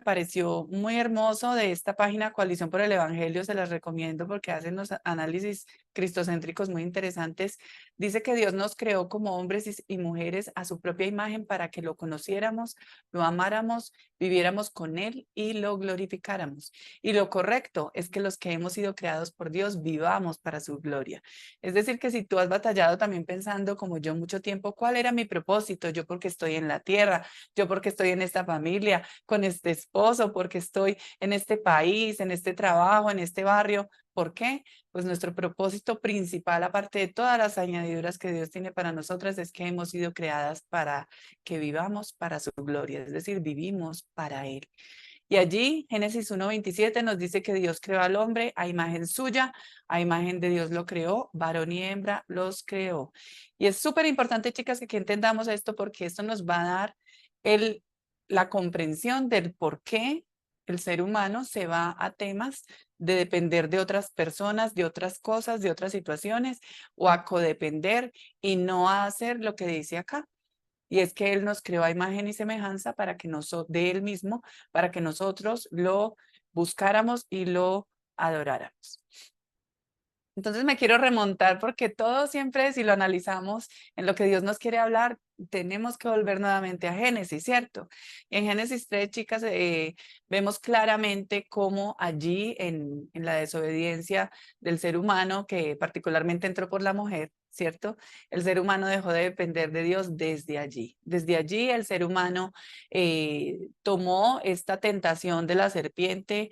pareció muy hermoso de esta página Coalición por el Evangelio, se las recomiendo porque hacen los análisis cristocéntricos muy interesantes. Dice que Dios nos creó como hombres y mujeres a su propia imagen para que lo conociéramos, lo amáramos, viviéramos con Él y lo glorificáramos. Y lo correcto es que los que hemos sido creados por Dios vivamos para su gloria. Es decir, que si tú has batallado también pensando, como yo mucho tiempo, ¿cuál era mi propósito? Yo porque estoy en la tierra, yo porque estoy en esta familia, con este esposo, porque estoy en este país, en este trabajo, en este barrio. ¿Por qué? Pues nuestro propósito principal, aparte de todas las añadiduras que Dios tiene para nosotras, es que hemos sido creadas para que vivamos para su gloria, es decir, vivimos para Él. Y allí, Génesis 1:27 nos dice que Dios creó al hombre a imagen suya, a imagen de Dios lo creó, varón y hembra los creó. Y es súper importante, chicas, que aquí entendamos esto porque esto nos va a dar el, la comprensión del por qué el ser humano se va a temas de depender de otras personas, de otras cosas, de otras situaciones, o a codepender y no a hacer lo que dice acá. Y es que Él nos creó a imagen y semejanza para que de Él mismo, para que nosotros lo buscáramos y lo adoráramos. Entonces me quiero remontar porque todo siempre, si lo analizamos en lo que Dios nos quiere hablar, tenemos que volver nuevamente a Génesis, ¿cierto? Y en Génesis 3, chicas, vemos claramente cómo allí en la desobediencia del ser humano, que particularmente entró por la mujer, ¿cierto? El ser humano dejó de depender de Dios desde allí. Desde allí el ser humano tomó esta tentación de la serpiente,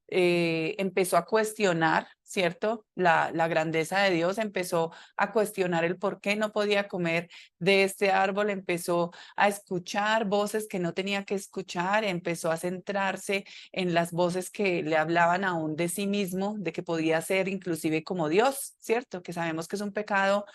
empezó a cuestionar, ¿cierto? La grandeza de Dios, empezó a cuestionar el por qué no podía comer de este árbol, empezó a escuchar voces que no tenía que escuchar, empezó a centrarse en las voces que le hablaban aún de sí mismo, de que podía ser inclusive como Dios, ¿cierto? Que sabemos que es un pecado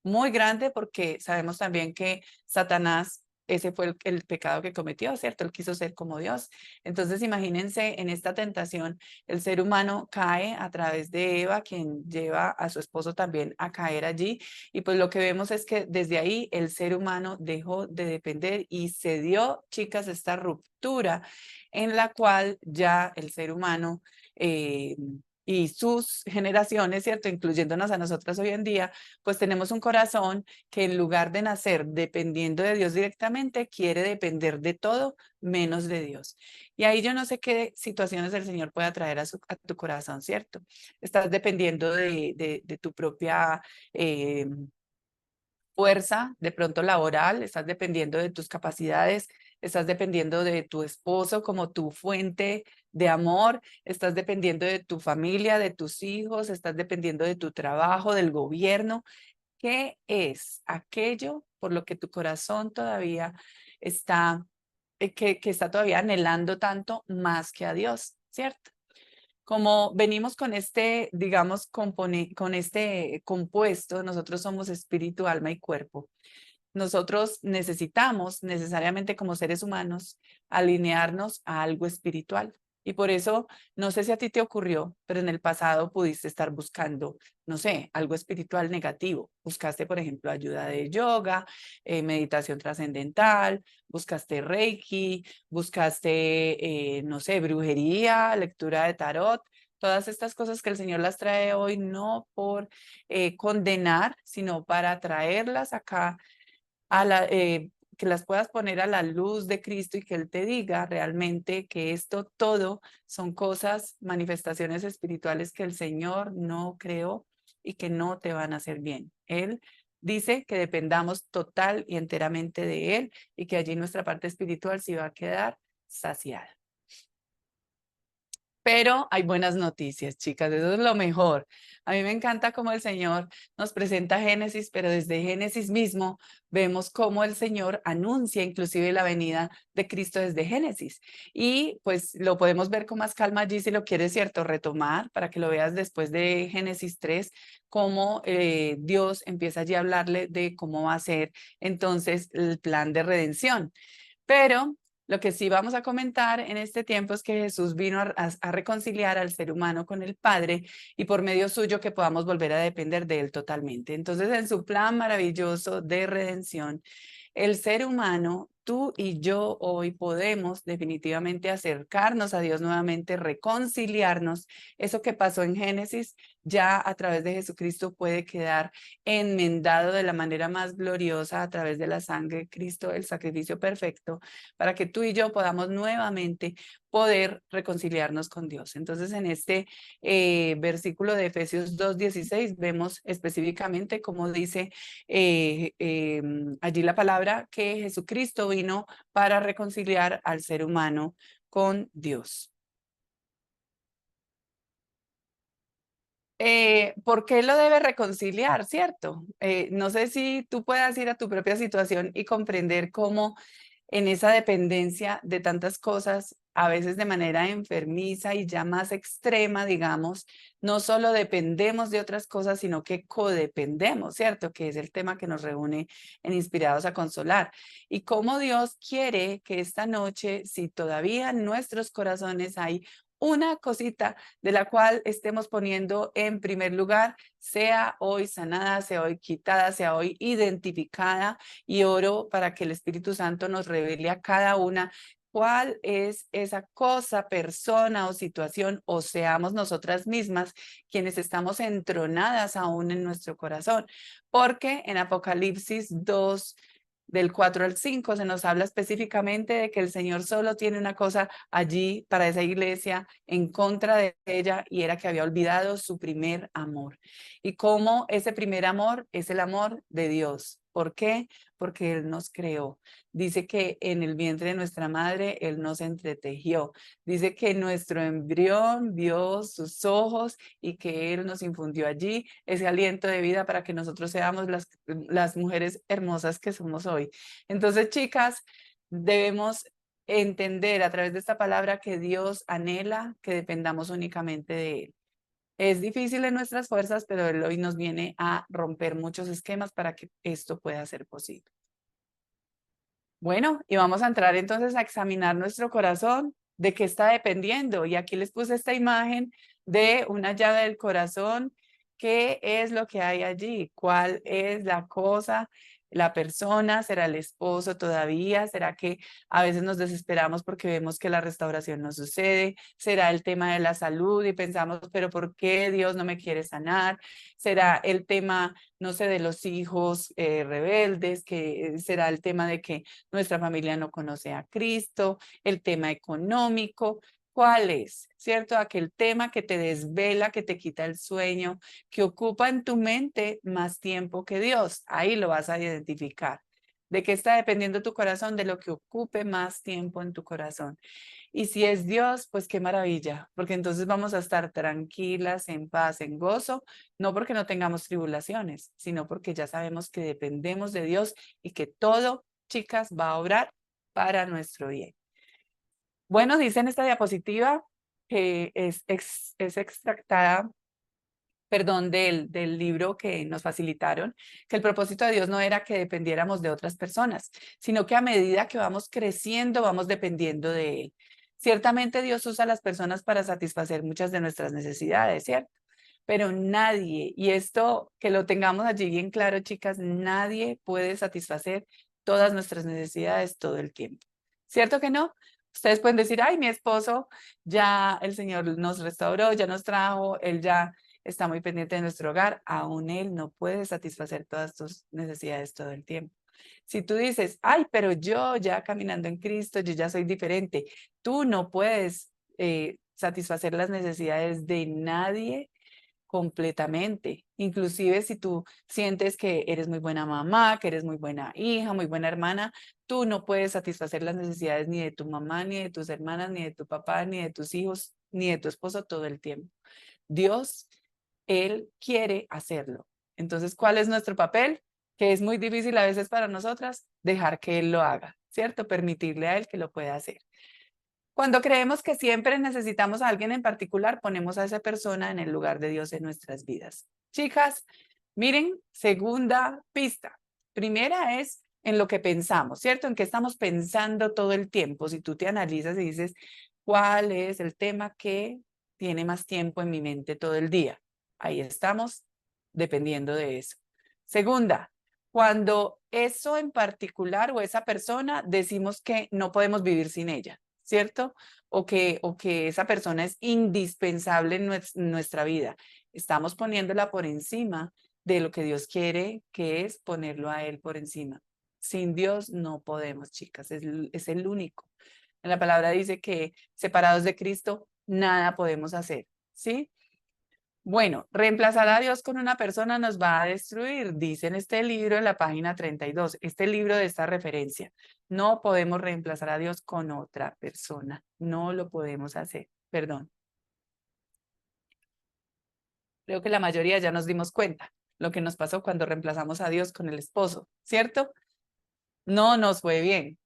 muy grande porque sabemos también que Satanás, ese fue el pecado que cometió, ¿cierto? Él quiso ser como Dios. Entonces, imagínense en esta tentación, el ser humano cae a través de Eva, quien lleva a su esposo también a caer allí. Y pues lo que vemos es que desde ahí el ser humano dejó de depender y se dio, chicas, esta ruptura en la cual ya el ser humano y sus generaciones, ¿cierto? Incluyéndonos a nosotras hoy en día, pues tenemos un corazón que en lugar de nacer dependiendo de Dios directamente, quiere depender de todo menos de Dios. Y ahí yo no sé qué situaciones el Señor pueda traer a tu corazón, ¿cierto? Estás dependiendo de tu propia eh, fuerza, de pronto laboral, estás dependiendo de tus capacidades, estás dependiendo de tu esposo como tu fuente de amor, estás dependiendo de tu familia, de tus hijos, estás dependiendo de tu trabajo, del gobierno. ¿Qué es aquello por lo que tu corazón todavía está, que está todavía anhelando tanto más que a Dios, ¿cierto? Como venimos con este, digamos, con este compuesto, nosotros somos espíritu, alma y cuerpo. Nosotros necesitamos necesariamente como seres humanos alinearnos a algo espiritual. Y por eso, no sé si a ti te ocurrió, pero en el pasado pudiste estar buscando, no sé, algo espiritual negativo. Buscaste, por ejemplo, ayuda de yoga, meditación trascendental, buscaste Reiki, buscaste, no sé, brujería, lectura de tarot. Todas estas cosas que el Señor las trae hoy no por condenar, sino para traerlas acá que las puedas poner a la luz de Cristo y que Él te diga realmente que esto todo son cosas, manifestaciones espirituales que el Señor no creó y que no te van a hacer bien. Él dice que dependamos total y enteramente de Él y que allí nuestra parte espiritual sí va a quedar saciada. Pero hay buenas noticias, chicas, eso es lo mejor. A mí me encanta cómo el Señor nos presenta Génesis, pero desde Génesis mismo vemos cómo el Señor anuncia inclusive la venida de Cristo desde Génesis. Y pues lo podemos ver con más calma allí si lo quieres, ¿cierto? Retomar para que lo veas después de Génesis 3, cómo Dios empieza allí a hablarle de cómo va a ser entonces el plan de redención. Pero lo que sí vamos a comentar en este tiempo es que Jesús vino a reconciliar al ser humano con el Padre y por medio suyo que podamos volver a depender de Él totalmente. Entonces, en su plan maravilloso de redención, el ser humano tú y yo hoy podemos definitivamente acercarnos a Dios nuevamente, reconciliarnos. Eso que pasó en Génesis ya a través de Jesucristo puede quedar enmendado de la manera más gloriosa a través de la sangre de Cristo, el sacrificio perfecto, para que tú y yo podamos nuevamente poder reconciliarnos con Dios. Entonces, en este versículo de Efesios 2:16 vemos específicamente cómo dice allí la palabra que Jesucristo vino para reconciliar al ser humano con Dios. ¿Por qué lo debe reconciliar, cierto? No sé si tú puedas ir a tu propia situación y comprender cómo en esa dependencia de tantas cosas, a veces de manera enfermiza y ya más extrema, digamos, no solo dependemos de otras cosas, sino que codependemos, ¿cierto? Que es el tema que nos reúne en Inspirados a Consolar. Y cómo Dios quiere que esta noche, si todavía en nuestros corazones hay una cosita de la cual estemos poniendo en primer lugar, sea hoy sanada, sea hoy quitada, sea hoy identificada, y oro para que el Espíritu Santo nos revele a cada una cuál es esa cosa, persona o situación, o seamos nosotras mismas quienes estamos entronadas aún en nuestro corazón. Porque en Apocalipsis 2, del 4 al 5, se nos habla específicamente de que el Señor solo tiene una cosa allí para esa iglesia en contra de ella, y era que había olvidado su primer amor. Y cómo ese primer amor es el amor de Dios. ¿Por qué? Porque Él nos creó. Dice que en el vientre de nuestra madre Él nos entretejió. Dice que nuestro embrión vio sus ojos y que Él nos infundió allí ese aliento de vida para que nosotros seamos las mujeres hermosas que somos hoy. Entonces, chicas, debemos entender a través de esta palabra que Dios anhela que dependamos únicamente de Él. Es difícil en nuestras fuerzas, pero Él hoy nos viene a romper muchos esquemas para que esto pueda ser posible. Bueno, y vamos a entrar entonces a examinar nuestro corazón, de qué está dependiendo. Y aquí les puse esta imagen de una llave del corazón. ¿Qué es lo que hay allí? ¿Cuál es la cosa, la persona? ¿Será el esposo todavía? ¿Será que a veces nos desesperamos porque vemos que la restauración no sucede? ¿Será el tema de la salud y pensamos, pero ¿por qué Dios no me quiere sanar? ¿Será el tema, no sé, de los hijos rebeldes? ¿Que será el tema de que nuestra familia no conoce a Cristo? ¿El tema económico? ¿Cuál es? ¿Cierto? Aquel tema que te desvela, que te quita el sueño, que ocupa en tu mente más tiempo que Dios. Ahí lo vas a identificar. ¿De qué está dependiendo tu corazón? De lo que ocupe más tiempo en tu corazón. Y si es Dios, pues qué maravilla, porque entonces vamos a estar tranquilas, en paz, en gozo, no porque no tengamos tribulaciones, sino porque ya sabemos que dependemos de Dios y que todo, chicas, va a obrar para nuestro bien. Bueno, dice en esta diapositiva que es extractada, perdón, del libro que nos facilitaron, que el propósito de Dios no era que dependiéramos de otras personas, sino que a medida que vamos creciendo, vamos dependiendo de Él. Ciertamente Dios usa a las personas para satisfacer muchas de nuestras necesidades, ¿cierto? Pero nadie, y esto que lo tengamos allí bien claro, chicas, nadie puede satisfacer todas nuestras necesidades todo el tiempo. ¿Cierto que no? Ustedes pueden decir, ay, mi esposo, ya el Señor nos restauró, ya nos trajo, él ya está muy pendiente de nuestro hogar. Aún él no puede satisfacer todas tus necesidades todo el tiempo. Si tú dices, ay, pero yo ya caminando en Cristo, yo ya soy diferente, tú no puedes satisfacer las necesidades de nadie completamente. Inclusive si tú sientes que eres muy buena mamá, que eres muy buena hija, muy buena hermana, tú no puedes satisfacer las necesidades ni de tu mamá, ni de tus hermanas, ni de tu papá, ni de tus hijos, ni de tu esposo todo el tiempo. Dios, Él quiere hacerlo. Entonces, ¿cuál es nuestro papel? Que es muy difícil a veces para nosotras, dejar que Él lo haga, ¿cierto? Permitirle a Él que lo pueda hacer. Cuando creemos que siempre necesitamos a alguien en particular, ponemos a esa persona en el lugar de Dios en nuestras vidas. Chicas, miren, segunda pista. Primera es en lo que pensamos, ¿cierto? En qué estamos pensando todo el tiempo. Si tú te analizas y dices, ¿cuál es el tema que tiene más tiempo en mi mente todo el día? Ahí estamos dependiendo de eso. Segunda, cuando eso en particular o esa persona decimos que no podemos vivir sin ella, ¿cierto? O que esa persona es indispensable en nuestra vida. Estamos poniéndola por encima de lo que Dios quiere, que es ponerlo a Él por encima. Sin Dios no podemos, chicas, es el único. En la palabra dice que separados de Cristo, nada podemos hacer, ¿sí? Bueno, reemplazar a Dios con una persona nos va a destruir, dice en este libro en la página 32, este libro de esta referencia. No podemos reemplazar a Dios con otra persona, no lo podemos hacer, perdón. Creo que la mayoría ya nos dimos cuenta lo que nos pasó cuando reemplazamos a Dios con el esposo, ¿cierto? No nos fue bien,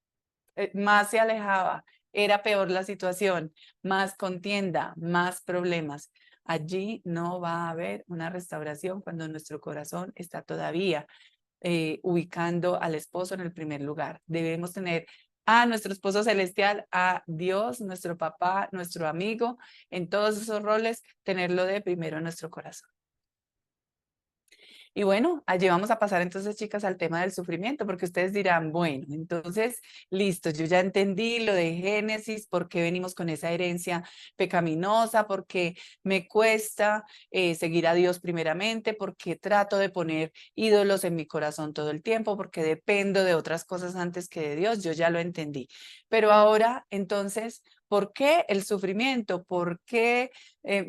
más se alejaba, era peor la situación, más contienda, más problemas. Allí no va a haber una restauración cuando nuestro corazón está todavía ubicando al esposo en el primer lugar. Debemos tener a nuestro esposo celestial, a Dios, nuestro papá, nuestro amigo, en todos esos roles, tenerlo de primero en nuestro corazón. Y bueno, allí vamos a pasar entonces, chicas, al tema del sufrimiento, porque ustedes dirán, bueno, entonces, listo, yo ya entendí lo de Génesis, por qué venimos con esa herencia pecaminosa, por qué me cuesta seguir a Dios primeramente, por qué trato de poner ídolos en mi corazón todo el tiempo, porque dependo de otras cosas antes que de Dios, yo ya lo entendí. Pero ahora, entonces, ¿por qué el sufrimiento? ¿Por qué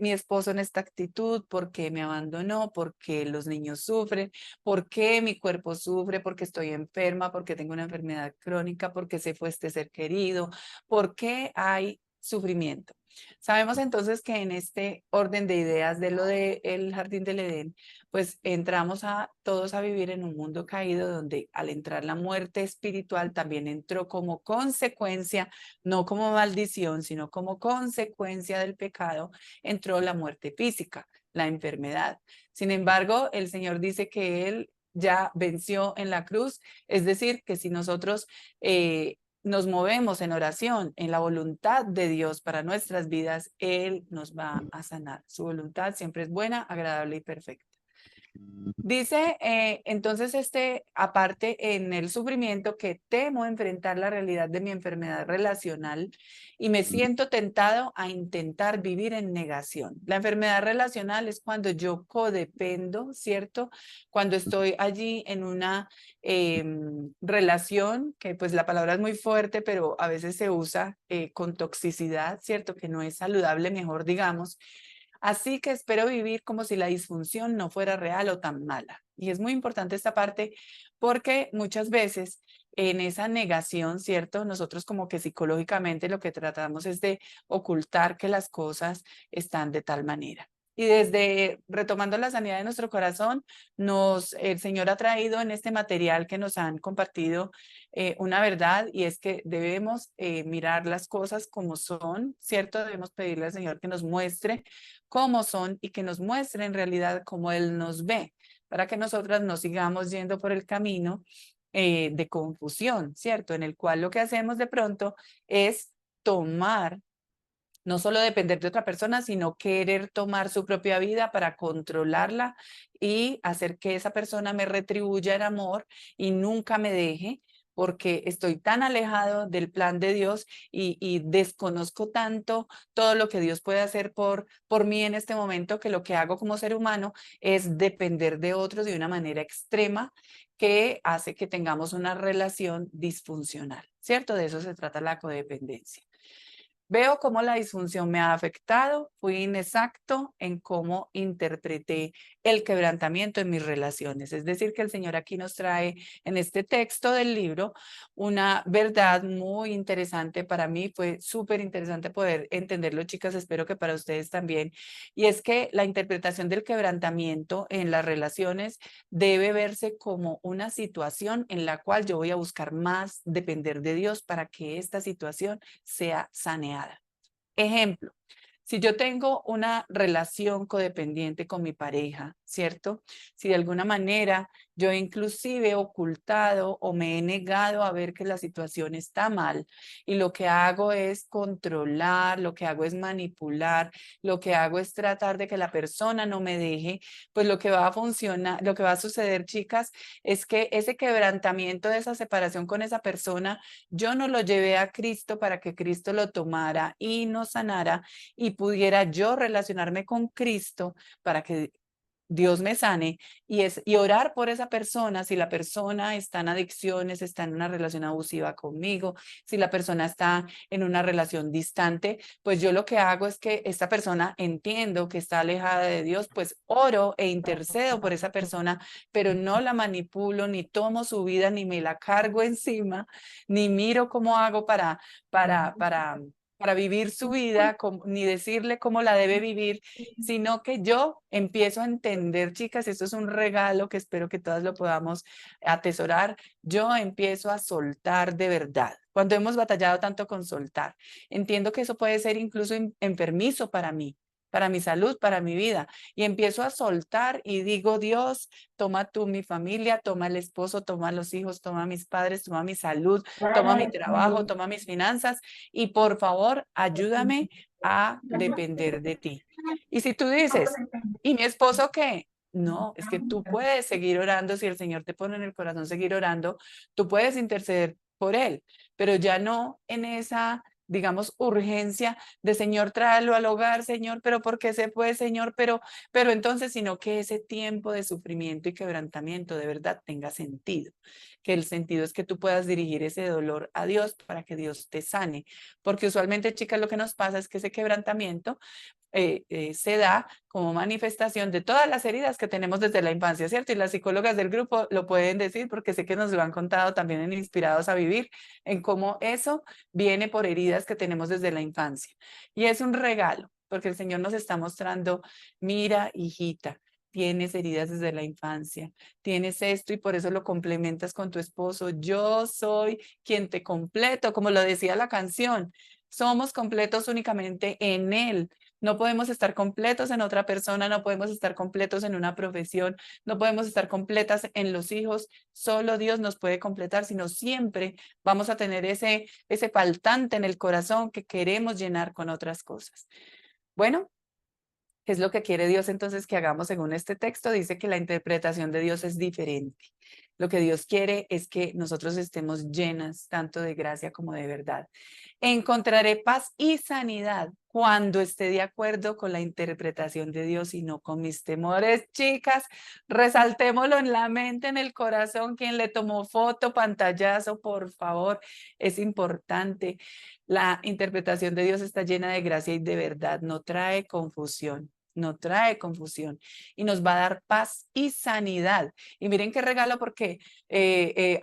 mi esposo en esta actitud? ¿Por qué me abandonó? ¿Por qué los niños sufren? ¿Por qué mi cuerpo sufre? ¿Por qué estoy enferma? ¿Por qué tengo una enfermedad crónica? ¿Por qué se fue este ser querido? ¿Por qué hay sufrimiento? Sabemos entonces que en este orden de ideas de lo del jardín del Edén, pues entramos a todos a vivir en un mundo caído donde al entrar la muerte espiritual también entró como consecuencia, no como maldición, sino como consecuencia del pecado, entró la muerte física, la enfermedad. Sin embargo, el Señor dice que Él ya venció en la cruz, es decir, que si nosotros nos movemos en oración, en la voluntad de Dios para nuestras vidas, Él nos va a sanar. Su voluntad siempre es buena, agradable y perfecta. Dice entonces aparte en el sufrimiento que temo enfrentar la realidad de mi enfermedad relacional y me siento tentado a intentar vivir en negación. La enfermedad relacional es cuando yo codependo, ¿cierto? Cuando estoy allí en una relación, que pues la palabra es muy fuerte, pero a veces se usa con toxicidad, ¿cierto? Que no es saludable, mejor digamos. Así que espero vivir como si la disfunción no fuera real o tan mala. Y es muy importante esta parte porque muchas veces en esa negación, ¿cierto? Nosotros como que psicológicamente lo que tratamos es de ocultar que las cosas están de tal manera. Y desde retomando la sanidad de nuestro corazón, el Señor ha traído en este material que nos han compartido una verdad y es que debemos mirar las cosas como son, ¿cierto? Debemos pedirle al Señor que nos muestre cómo son y que nos muestre en realidad cómo Él nos ve, para que nosotras no sigamos yendo por el camino de confusión, ¿cierto? En el cual lo que hacemos de pronto es tomar, no solo depender de otra persona, sino querer tomar su propia vida para controlarla y hacer que esa persona me retribuya el amor y nunca me deje porque estoy tan alejado del plan de Dios y desconozco tanto todo lo que Dios puede hacer por mí en este momento, que lo que hago como ser humano es depender de otros de una manera extrema que hace que tengamos una relación disfuncional, ¿cierto? De eso se trata la codependencia. Veo cómo la disfunción me ha afectado, fui inexacto en cómo interpreté el quebrantamiento en mis relaciones. Es decir, que el Señor aquí nos trae en este texto del libro una verdad muy interesante para mí. Fue súper interesante poder entenderlo, chicas. Espero que para ustedes también. Y es que la interpretación del quebrantamiento en las relaciones debe verse como una situación en la cual yo voy a buscar más depender de Dios para que esta situación sea saneada. Ejemplo, si yo tengo una relación codependiente con mi pareja, ¿cierto? Si de alguna manera yo inclusive he ocultado o me he negado a ver que la situación está mal y lo que hago es controlar, lo que hago es manipular, lo que hago es tratar de que la persona no me deje, pues lo que va a funcionar, lo que va a suceder, chicas, es que ese quebrantamiento de esa separación con esa persona, yo no lo llevé a Cristo para que Cristo lo tomara y nos sanara y pudiera yo relacionarme con Cristo para que Dios me sane y orar por esa persona, si la persona está en adicciones, está en una relación abusiva conmigo, si la persona está en una relación distante, pues yo lo que hago es que esta persona entiendo que está alejada de Dios, pues oro e intercedo por esa persona, pero no la manipulo, ni tomo su vida, ni me la cargo encima, ni miro cómo hago para vivir su vida, ni decirle cómo la debe vivir, sino que yo empiezo a entender, chicas, esto es un regalo que espero que todas lo podamos atesorar, yo empiezo a soltar de verdad. Cuando hemos batallado tanto con soltar, entiendo que eso puede ser incluso enfermizo para mi salud, para mi vida. Y empiezo a soltar y digo, Dios, toma tú mi familia, toma el esposo, toma los hijos, toma mis padres, toma mi salud, toma mi trabajo, toma mis finanzas y por favor, ayúdame a depender de ti. Y si tú dices, ¿y mi esposo qué? No, es que tú puedes seguir orando, si el Señor te pone en el corazón seguir orando, tú puedes interceder por él, pero ya no en esa, digamos, urgencia de Señor, tráelo al hogar, Señor, pero ¿por qué se puede, Señor? Pero entonces, sino que ese tiempo de sufrimiento y quebrantamiento de verdad tenga sentido, que el sentido es que tú puedas dirigir ese dolor a Dios para que Dios te sane, porque usualmente, chicas, lo que nos pasa es que ese quebrantamiento se da como manifestación de todas las heridas que tenemos desde la infancia, ¿cierto? Y las psicólogas del grupo lo pueden decir porque sé que nos lo han contado también en Inspirados a Vivir, en cómo eso viene por heridas que tenemos desde la infancia. Y es un regalo, porque el Señor nos está mostrando, mira, hijita, tienes heridas desde la infancia, tienes esto y por eso lo complementas con tu esposo. Yo soy quien te completo, como lo decía la canción. Somos completos únicamente en Él. No podemos estar completos en otra persona, no podemos estar completos en una profesión, no podemos estar completas en los hijos. Solo Dios nos puede completar, sino siempre vamos a tener ese faltante en el corazón que queremos llenar con otras cosas. Bueno, ¿qué es lo que quiere Dios entonces que hagamos según este texto? Dice que la interpretación de Dios es diferente. Lo que Dios quiere es que nosotros estemos llenas tanto de gracia como de verdad. Encontraré paz y sanidad cuando esté de acuerdo con la interpretación de Dios y no con mis temores. Chicas, resaltémoslo en la mente, en el corazón. Quien le tomó foto, pantallazo, por favor, es importante. La interpretación de Dios está llena de gracia y de verdad, no trae confusión. No trae confusión y nos va a dar paz y sanidad. Y miren qué regalo porque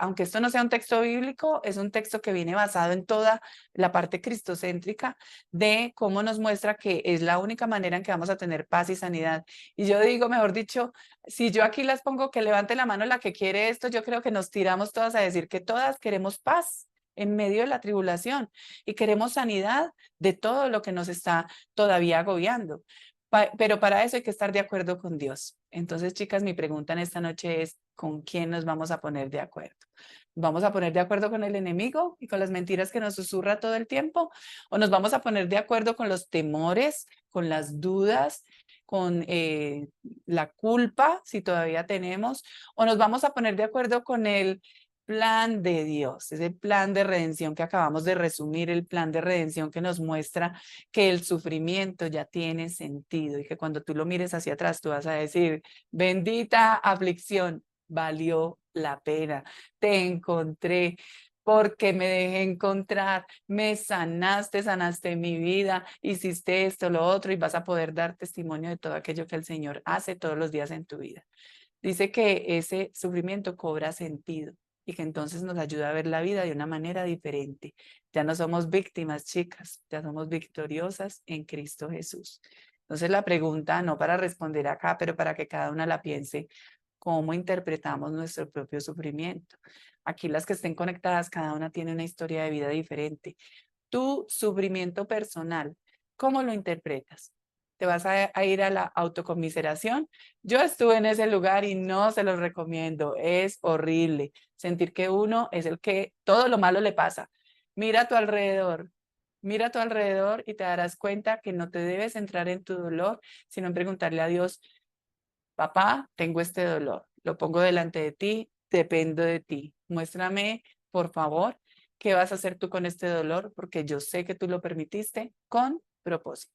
aunque esto no sea un texto bíblico, es un texto que viene basado en toda la parte cristocéntrica de cómo nos muestra que es la única manera en que vamos a tener paz y sanidad. Y yo digo, mejor dicho, si yo aquí las pongo que levante la mano la que quiere esto, yo creo que nos tiramos todas a decir que todas queremos paz en medio de la tribulación y queremos sanidad de todo lo que nos está todavía agobiando. Pero para eso hay que estar de acuerdo con Dios. Entonces, chicas, mi pregunta en esta noche es, ¿con quién nos vamos a poner de acuerdo? ¿Vamos a poner de acuerdo con el enemigo y con las mentiras que nos susurra todo el tiempo? ¿O nos vamos a poner de acuerdo con los temores, con las dudas, con la culpa, si todavía tenemos? ¿O nos vamos a poner de acuerdo con el plan de Dios, ese plan de redención que acabamos de resumir, el plan de redención que nos muestra que el sufrimiento ya tiene sentido y que cuando tú lo mires hacia atrás, tú vas a decir, bendita aflicción, valió la pena, te encontré porque me dejé encontrar, me sanaste, sanaste mi vida, hiciste esto, lo otro y vas a poder dar testimonio de todo aquello que el Señor hace todos los días en tu vida. Dice que ese sufrimiento cobra sentido y que entonces nos ayuda a ver la vida de una manera diferente. Ya no somos víctimas, chicas, ya somos victoriosas en Cristo Jesús. Entonces la pregunta, no para responder acá, pero para que cada una la piense, ¿cómo interpretamos nuestro propio sufrimiento? Aquí las que estén conectadas, cada una tiene una historia de vida diferente. Tu sufrimiento personal, ¿cómo lo interpretas? te vas a ir a la autocomiseración. Yo estuve en ese lugar y no se los recomiendo. Es horrible sentir que uno es el que todo lo malo le pasa. Mira a tu alrededor. Mira a tu alrededor y te darás cuenta que no te debes centrar en tu dolor, sino en preguntarle a Dios, papá, tengo este dolor, lo pongo delante de ti, dependo de ti. Muéstrame, por favor, qué vas a hacer tú con este dolor, porque yo sé que tú lo permitiste con propósito.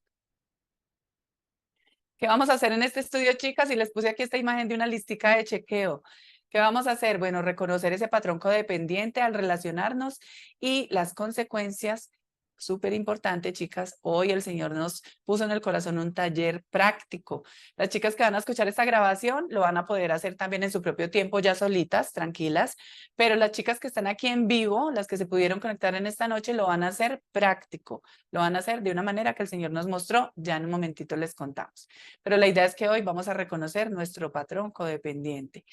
¿Qué vamos a hacer en este estudio, chicas? Y les puse aquí esta imagen de una listica de chequeo. ¿Qué vamos a hacer? Bueno, reconocer ese patrón codependiente al relacionarnos y las consecuencias. Súper importante, chicas. Hoy el Señor nos puso en el corazón un taller práctico. Las chicas que van a escuchar esta grabación lo van a poder hacer también en su propio tiempo, ya solitas, tranquilas. Pero las chicas que están aquí en vivo, las que se pudieron conectar en esta noche, lo van a hacer práctico. Lo van a hacer de una manera que el Señor nos mostró. Ya en un momentito les contamos. Pero la idea es que hoy vamos a reconocer nuestro patrón codependiente.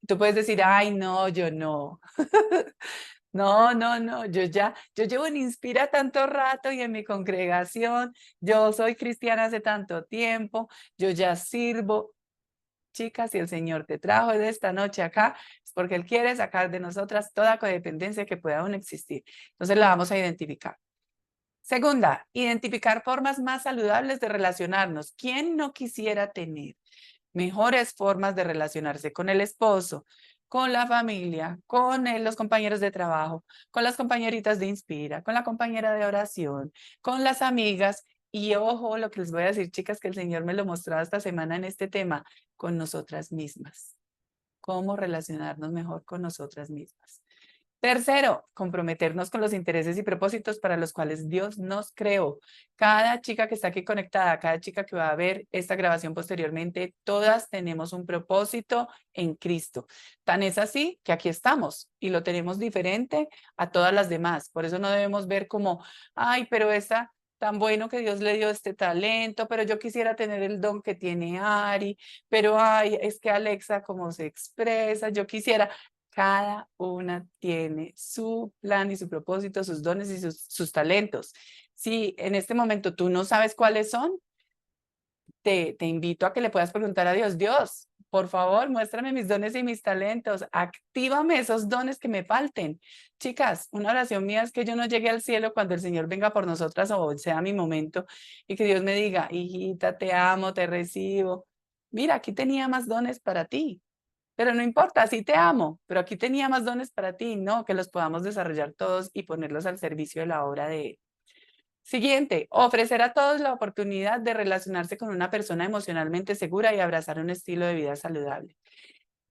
Tú puedes decir, ay, no, yo no. No, no, no, yo llevo en Inspira tanto rato y en mi congregación, yo soy cristiana hace tanto tiempo, yo ya sirvo. Chicas, si el Señor te trajo de esta noche acá, es porque Él quiere sacar de nosotras toda codependencia que pueda aún existir. Entonces la vamos a identificar. Segunda, identificar formas más saludables de relacionarnos. ¿Quién no quisiera tener mejores formas de relacionarse con el esposo, con la familia, con los compañeros de trabajo, con las compañeritas de Inspira, con la compañera de oración, con las amigas? Y ojo, lo que les voy a decir, chicas, que el Señor me lo mostró esta semana en este tema, con nosotras mismas. Cómo relacionarnos mejor con nosotras mismas. Tercero, comprometernos con los intereses y propósitos para los cuales Dios nos creó. Cada chica que está aquí conectada, cada chica que va a ver esta grabación posteriormente, todas tenemos un propósito en Cristo. Tan es así que aquí estamos y lo tenemos diferente a todas las demás. Por eso no debemos ver como, ay, pero esa tan bueno que Dios le dio este talento, pero yo quisiera tener el don que tiene Ari, pero ay, es que Alexa cómo se expresa, yo quisiera. Cada una tiene su plan y su propósito, sus dones y sus talentos. Si en este momento tú no sabes cuáles son, te invito a que le puedas preguntar a Dios, Dios, por favor, muéstrame mis dones y mis talentos, actívame esos dones que me falten. Chicas, una oración mía es que yo no llegue al cielo cuando el Señor venga por nosotras o sea mi momento y que Dios me diga, hijita, te amo, te recibo. Mira, aquí tenía más dones para ti. Pero no importa, sí te amo, pero aquí tenía más dones para ti, no, que los podamos desarrollar todos y ponerlos al servicio de la obra de Él. Siguiente, ofrecer a todos la oportunidad de relacionarse con una persona emocionalmente segura y abrazar un estilo de vida saludable.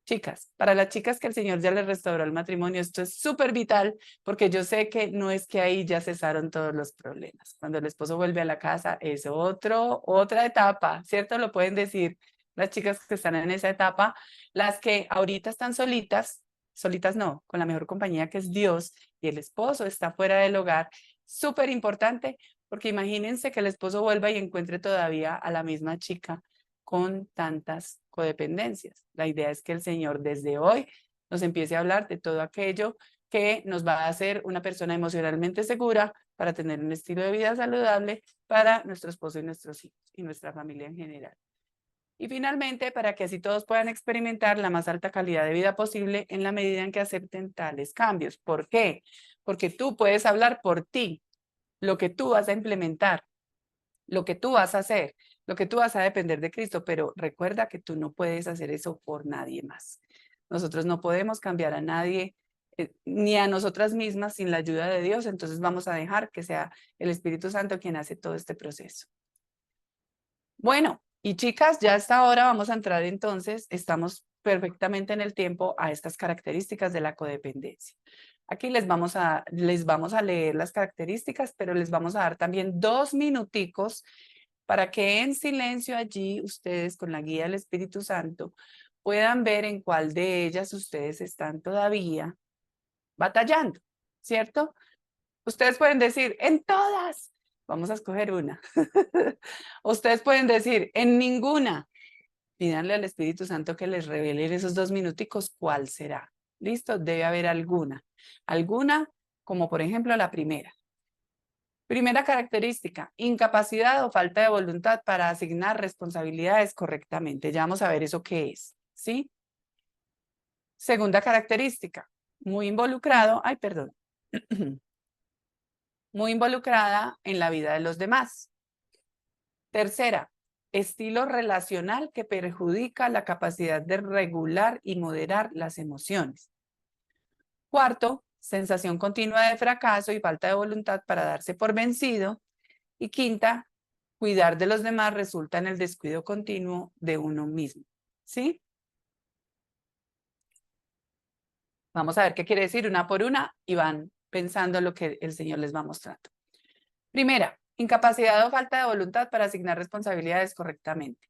Chicas, para las chicas que el Señor ya les restauró el matrimonio, esto es súper vital porque yo sé que no es que ahí ya cesaron todos los problemas. Cuando el esposo vuelve a la casa es otra etapa, ¿cierto? Lo pueden decir las chicas que están en esa etapa, las que ahorita están solitas, solitas no, con la mejor compañía que es Dios y el esposo está fuera del hogar, súper importante porque imagínense que el esposo vuelva y encuentre todavía a la misma chica con tantas codependencias. La idea es que el Señor desde hoy nos empiece a hablar de todo aquello que nos va a hacer una persona emocionalmente segura para tener un estilo de vida saludable para nuestro esposo y nuestros hijos y nuestra familia en general. Y finalmente, para que así todos puedan experimentar la más alta calidad de vida posible en la medida en que acepten tales cambios. ¿Por qué? Porque tú puedes hablar por ti, lo que tú vas a implementar, lo que tú vas a hacer, lo que tú vas a depender de Cristo, pero recuerda que tú no puedes hacer eso por nadie más. Nosotros no podemos cambiar a nadie, ni a nosotras mismas sin la ayuda de Dios, entonces vamos a dejar que sea el Espíritu Santo quien hace todo este proceso. Bueno, y chicas, ya hasta ahora vamos a entrar entonces, estamos perfectamente en el tiempo a estas características de la codependencia. Aquí les vamos a leer las características, pero les vamos a dar también 2 minuticos para que en silencio allí ustedes con la guía del Espíritu Santo puedan ver en cuál de ellas ustedes están todavía batallando, ¿cierto? Ustedes pueden decir, en todas. Vamos a escoger una. Ustedes pueden decir, en ninguna. Pídanle al Espíritu Santo que les revele en esos 2 minuticos cuál será. ¿Listo? Debe haber alguna. Alguna, como por ejemplo la primera. Primera característica, incapacidad o falta de voluntad para asignar responsabilidades correctamente. Ya vamos a ver eso qué es, ¿sí? Segunda característica, muy involucrado, ay, perdón, muy involucrada en la vida de los demás. Tercera, estilo relacional que perjudica la capacidad de regular y moderar las emociones. Cuarto, sensación continua de fracaso y falta de voluntad para darse por vencido. Y quinta, cuidar de los demás resulta en el descuido continuo de uno mismo. ¿Sí? Vamos a ver qué quiere decir una por una y van pensando lo que el Señor les va mostrando. Primera, incapacidad o falta de voluntad para asignar responsabilidades correctamente.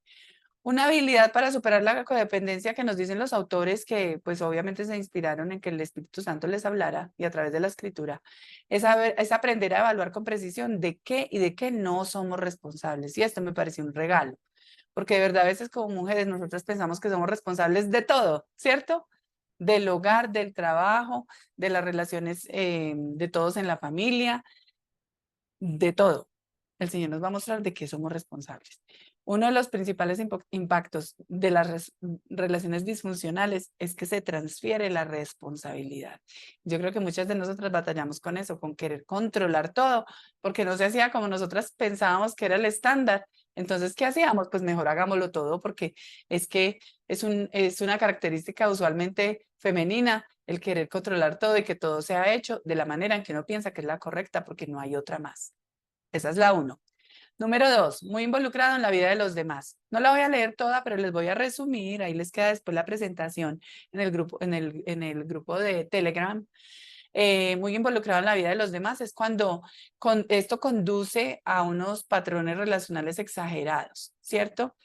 Una habilidad para superar la codependencia que nos dicen los autores que pues obviamente se inspiraron en que el Espíritu Santo les hablara y a través de la escritura, es aprender a evaluar con precisión de qué y de qué no somos responsables. Y esto me pareció un regalo, porque de verdad a veces como mujeres nosotras pensamos que somos responsables de todo, ¿cierto? Del hogar, del trabajo, de las relaciones de todos en la familia, de todo. El Señor nos va a mostrar de qué somos responsables. Uno de los principales impactos de las relaciones disfuncionales es que se transfiere la responsabilidad. Yo creo que muchas de nosotras batallamos con eso, con querer controlar todo, porque no se hacía como nosotras pensábamos que era el estándar. Entonces, ¿qué hacíamos? Pues mejor hagámoslo todo, porque es que es una característica usualmente femenina el querer controlar todo y que todo sea hecho de la manera en que uno piensa que es la correcta, porque no hay otra más. Esa es la uno. Número dos, muy involucrado en la vida de los demás. No la voy a leer toda, pero les voy a resumir. Ahí les queda después la presentación en el grupo, en el grupo de Telegram. Muy involucrado en la vida de los demás es cuando esto conduce a unos patrones relacionales exagerados, ¿cierto?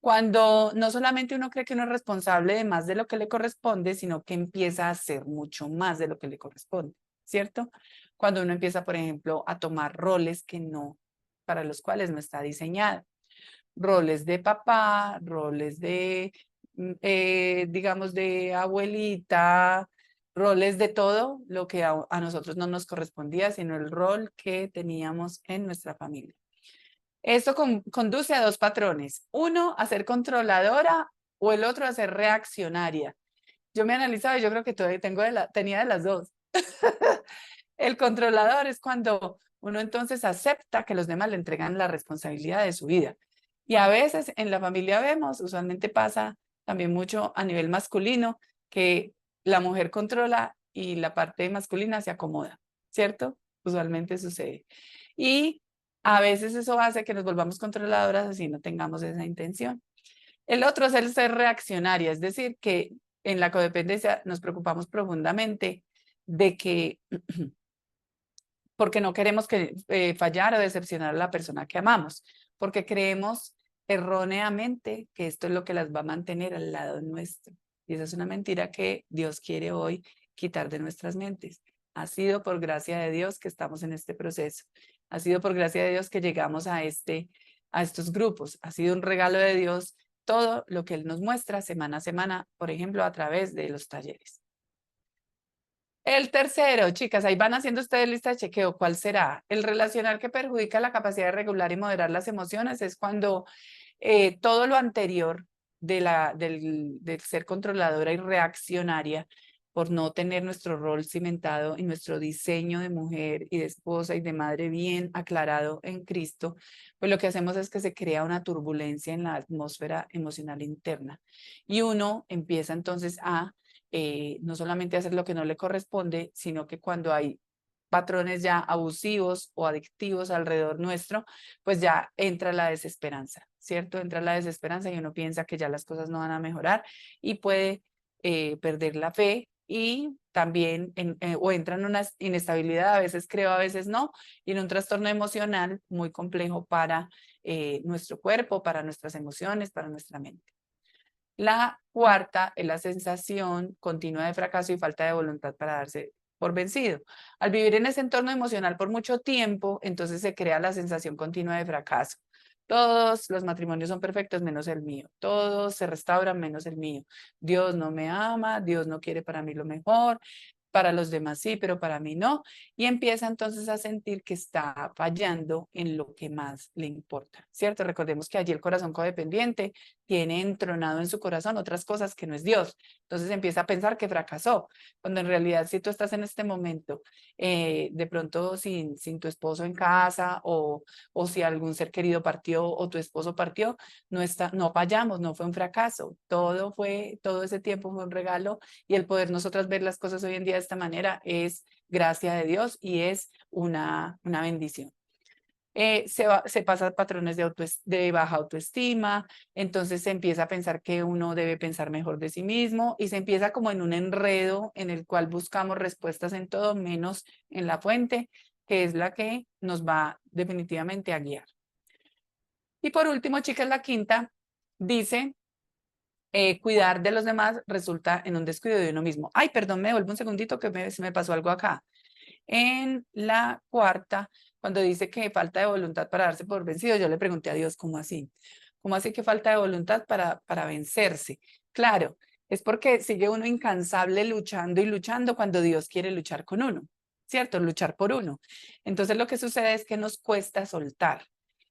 Cuando no solamente uno cree que uno es responsable de más de lo que le corresponde, sino que empieza a hacer mucho más de lo que le corresponde, ¿cierto? Cuando uno empieza, por ejemplo, a tomar roles que no, para los cuales no está diseñado. Roles de papá, roles de, digamos, de abuelita, roles de todo lo que a nosotros no nos correspondía, sino el rol que teníamos en nuestra familia. Esto conduce a dos patrones. Uno, a ser controladora o el otro a ser reaccionaria. Yo me analizaba y yo creo que todavía tenía de las dos. El controlador es cuando uno entonces acepta que los demás le entregan la responsabilidad de su vida. Y a veces en la familia vemos, usualmente pasa también mucho a nivel masculino, que la mujer controla y la parte masculina se acomoda, ¿cierto? Usualmente sucede. Y a veces eso hace que nos volvamos controladoras así no tengamos esa intención. El otro es el ser reaccionaria, es decir, que en la codependencia nos preocupamos profundamente de que porque no queremos fallar o decepcionar a la persona que amamos, porque creemos erróneamente que esto es lo que las va a mantener al lado nuestro. Y esa es una mentira que Dios quiere hoy quitar de nuestras mentes. Ha sido por gracia de Dios que estamos en este proceso. Ha sido por gracia de Dios que llegamos a estos grupos. Ha sido un regalo de Dios todo lo que Él nos muestra semana a semana, por ejemplo, a través de los talleres. El tercero, chicas, ahí van haciendo ustedes lista de chequeo. ¿Cuál será? El relacional que perjudica la capacidad de regular y moderar las emociones es cuando todo lo anterior del ser controladora y reaccionaria por no tener nuestro rol cimentado y nuestro diseño de mujer y de esposa y de madre bien aclarado en Cristo, pues lo que hacemos es que se crea una turbulencia en la atmósfera emocional interna y uno empieza entonces a no solamente hacer lo que no le corresponde, sino que cuando hay patrones ya abusivos o adictivos alrededor nuestro, pues ya entra la desesperanza, ¿cierto? Entra la desesperanza y uno piensa que ya las cosas no van a mejorar y puede perder la fe y también o entra en una inestabilidad, a veces creo, a veces no, y en un trastorno emocional muy complejo para nuestro cuerpo, para nuestras emociones, para nuestra mente. La cuarta es la sensación continua de fracaso y falta de voluntad para darse por vencido. Al vivir en ese entorno emocional por mucho tiempo, entonces se crea la sensación continua de fracaso. Todos los matrimonios son perfectos menos el mío. Todos se restauran menos el mío. Dios no me ama, Dios no quiere para mí lo mejor. para los demás sí, pero para mí no, y empieza entonces a sentir que está fallando en lo que más le importa, ¿cierto? Recordemos que allí el corazón codependiente tiene entronado en su corazón otras cosas que no es Dios, entonces empieza a pensar que fracasó, cuando en realidad si tú estás en este momento, de pronto sin tu esposo en casa o si algún ser querido partió o tu esposo partió, no fallamos, no fue un fracaso, todo ese tiempo fue un regalo y el poder nosotras ver las cosas hoy en día de esta manera es gracia de Dios y es una bendición. Se pasa a patrones de baja autoestima, entonces se empieza a pensar que uno debe pensar mejor de sí mismo y se empieza como en un enredo en el cual buscamos respuestas en todo menos en la fuente, que es la que nos va definitivamente a guiar. Y por último, chicas, la quinta dice cuidar de los demás resulta en un descuido de uno mismo. Ay, perdón, me devuelvo un segundito que se me pasó algo acá. En la cuarta, cuando dice que falta de voluntad para darse por vencido, yo le pregunté a Dios, ¿cómo así? ¿Cómo así que falta de voluntad para vencerse? Claro, es porque sigue uno incansable luchando y luchando cuando Dios quiere luchar con uno, ¿cierto? Luchar por uno. Entonces lo que sucede es que nos cuesta soltar.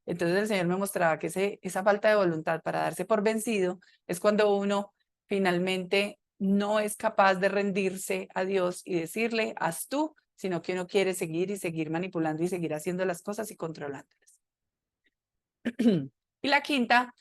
Entonces el Señor me mostraba que esa falta de voluntad para darse por vencido es cuando uno finalmente no es capaz de rendirse a Dios y decirle, haz tú, sino que uno quiere seguir y seguir manipulando y seguir haciendo las cosas y controlándolas. Y la quinta,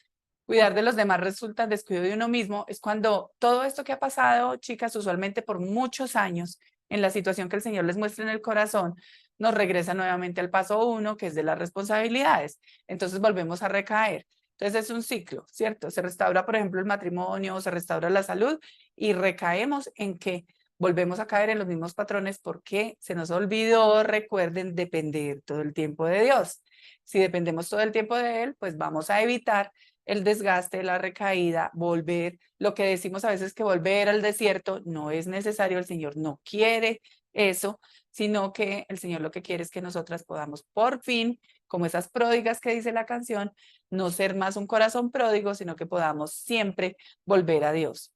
cuidar de los demás resulta en descuido de uno mismo, es cuando todo esto que ha pasado, chicas, usualmente por muchos años, en la situación que el Señor les muestra en el corazón, nos regresa nuevamente al paso 1, que es de las responsabilidades. Entonces volvemos a recaer. Entonces es un ciclo, ¿cierto? Se restaura, por ejemplo, el matrimonio, se restaura la salud y recaemos en que volvemos a caer en los mismos patrones porque se nos olvidó, recuerden, depender todo el tiempo de Dios. Si dependemos todo el tiempo de Él, pues vamos a evitar el desgaste, la recaída, volver, lo que decimos a veces que volver al desierto no es necesario, el Señor no quiere eso, sino que el Señor lo que quiere es que nosotras podamos por fin, como esas pródigas que dice la canción, no ser más un corazón pródigo, sino que podamos siempre volver a Dios.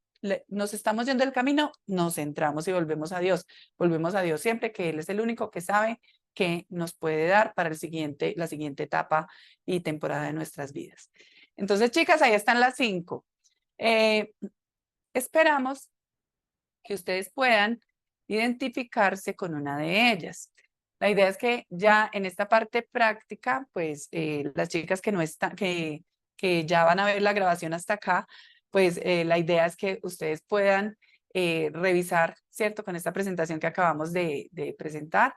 Nos estamos yendo el camino, nos centramos y volvemos a Dios siempre, que Él es el único que sabe que nos puede dar para la siguiente etapa y temporada de nuestras vidas. Entonces, chicas, ahí están las 5. Esperamos que ustedes puedan identificarse con una de ellas. La idea es que ya en esta parte práctica, pues las chicas que no están, que ya van a ver la grabación hasta acá, pues la idea es que ustedes puedan revisar, ¿cierto? Con esta presentación que acabamos de presentar,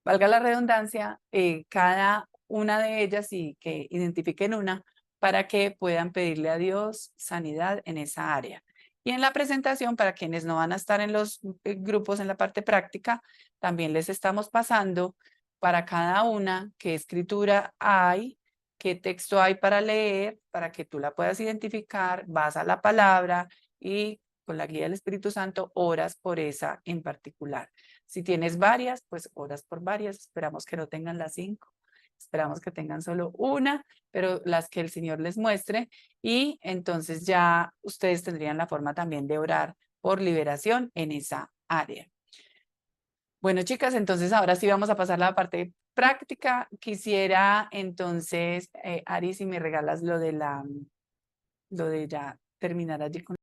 valga la redundancia, cada una de ellas y que identifiquen una para que puedan pedirle a Dios sanidad en esa área. Y en la presentación, para quienes no van a estar en los grupos en la parte práctica, también les estamos pasando para cada una qué escritura hay, qué texto hay para leer, para que tú la puedas identificar, vas a la palabra y con la guía del Espíritu Santo oras por esa en particular. Si tienes varias, pues oras por varias. Esperamos que no tengan las 5. Esperamos que tengan solo una, pero las que el Señor les muestre. Y entonces ya ustedes tendrían la forma también de orar por liberación en esa área. Bueno, chicas, entonces ahora sí vamos a pasar a la parte práctica. Quisiera entonces, Ari, si me regalas lo de ya terminar allí con